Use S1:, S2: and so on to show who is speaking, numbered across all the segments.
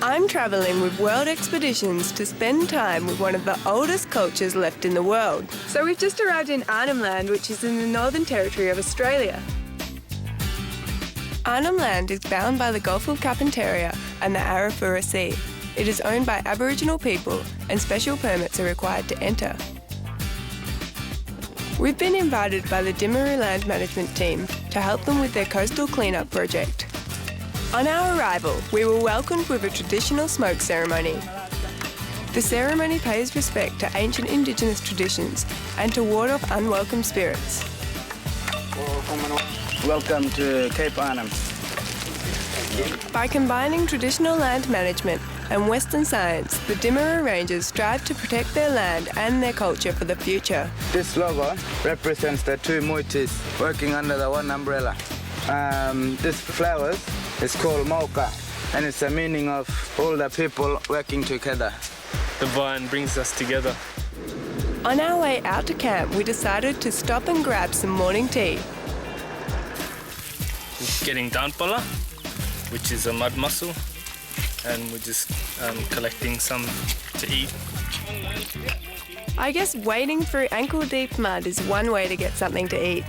S1: I'm travelling with World Expeditions to spend time with one of the oldest cultures left in the world. So we've just arrived in Arnhem Land, which is in the Northern Territory of Australia. Arnhem Land is bound by the Gulf of Carpentaria and the Arafura Sea. It is owned by Aboriginal people and special permits are required to enter. We've been invited by the Timaru Land Management team to help them with their coastal cleanup project. On our arrival, we were welcomed with a traditional smoke ceremony. The ceremony pays respect to ancient Indigenous traditions and to ward off unwelcome spirits.
S2: Welcome to Cape Arnhem.
S1: By combining traditional land management and Western science, the Timaru Rangers strive to protect their land and their culture for the future.
S2: This logo represents the two moitis working under the one umbrella. This flowers is called Mauka, and it's the meaning of all the people working together.
S3: The vine brings us together.
S1: On our way out to camp, we decided to stop and grab some morning tea.
S3: We're getting Danpala, which is a mud mussel, and we're just collecting some to eat.
S1: I guess wading through ankle-deep mud is one way to get something to eat.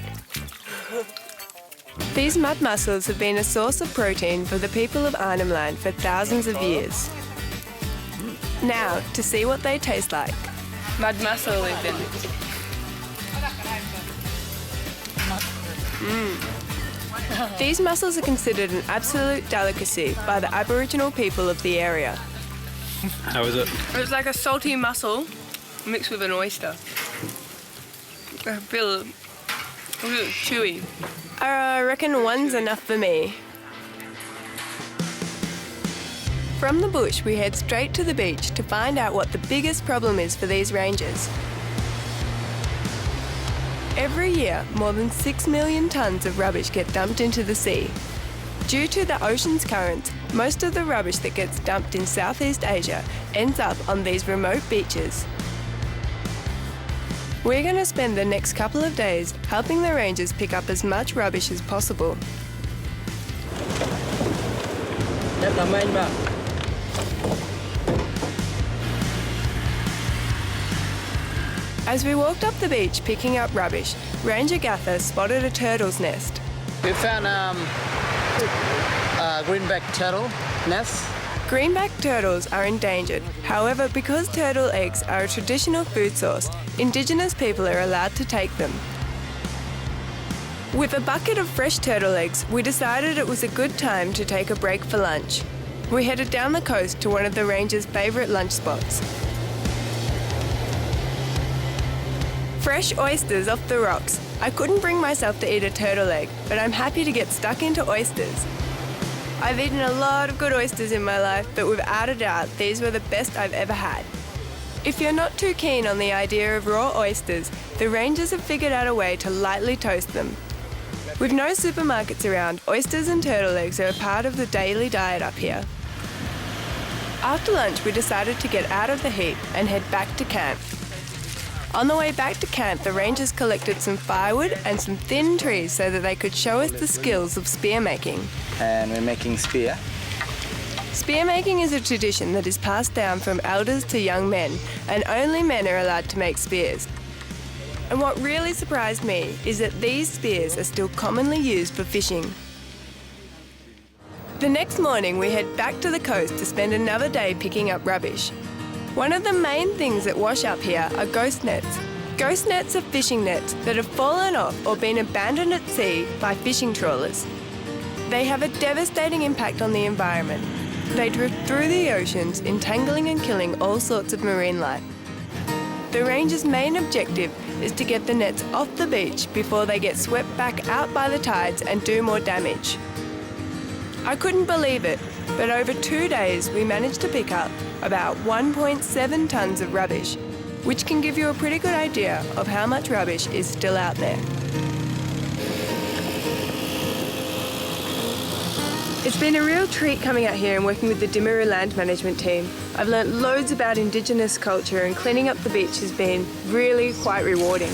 S1: These mud mussels have been a source of protein for the people of Arnhem Land for thousands of years. Now, to see what they taste like.
S4: Mud mussel even.
S1: These mussels are considered an absolute delicacy by the Aboriginal people of the area.
S3: How is it?
S4: It's like a salty mussel mixed with an oyster. A bit chewy.
S1: I reckon one's enough for me. From the bush, we head straight to the beach to find out what the biggest problem is for these rangers. Every year, more than 6 million tonnes of rubbish get dumped into the sea. Due to the ocean's currents, most of the rubbish that gets dumped in Southeast Asia ends up on these remote beaches. We're going to spend the next couple of days helping the rangers pick up as much rubbish as possible. As we walked up the beach picking up rubbish, Ranger Gather spotted a turtle's nest.
S2: We found greenback turtle nest.
S1: Greenback turtles are endangered. However, because turtle eggs are a traditional food source, Indigenous people are allowed to take them. With a bucket of fresh turtle eggs, we decided it was a good time to take a break for lunch. We headed down the coast to one of the rangers' favourite lunch spots. Fresh oysters off the rocks. I couldn't bring myself to eat a turtle egg, but I'm happy to get stuck into oysters. I've eaten a lot of good oysters in my life, but without a doubt, these were the best I've ever had. If you're not too keen on the idea of raw oysters, the rangers have figured out a way to lightly toast them. With no supermarkets around, oysters and turtle eggs are a part of the daily diet up here. After lunch, we decided to get out of the heat and head back to camp. On the way back to camp, the rangers collected some firewood and some thin trees so that they could show us the skills of spear making.
S2: And we're making spear.
S1: Spear making is a tradition that is passed down from elders to young men, and only men are allowed to make spears. And what really surprised me is that these spears are still commonly used for fishing. The next morning, we head back to the coast to spend another day picking up rubbish. One of the main things that wash up here are ghost nets. Ghost nets are fishing nets that have fallen off or been abandoned at sea by fishing trawlers. They have a devastating impact on the environment. They drift through the oceans, entangling and killing all sorts of marine life. The rangers' main objective is to get the nets off the beach before they get swept back out by the tides and do more damage. I couldn't believe it, but over 2 days we managed to pick up about 1.7 tonnes of rubbish, which can give you a pretty good idea of how much rubbish is still out there. It's been a real treat coming out here and working with the Timaru Land Management team. I've learnt loads about Indigenous culture, and cleaning up the beach has been really quite rewarding.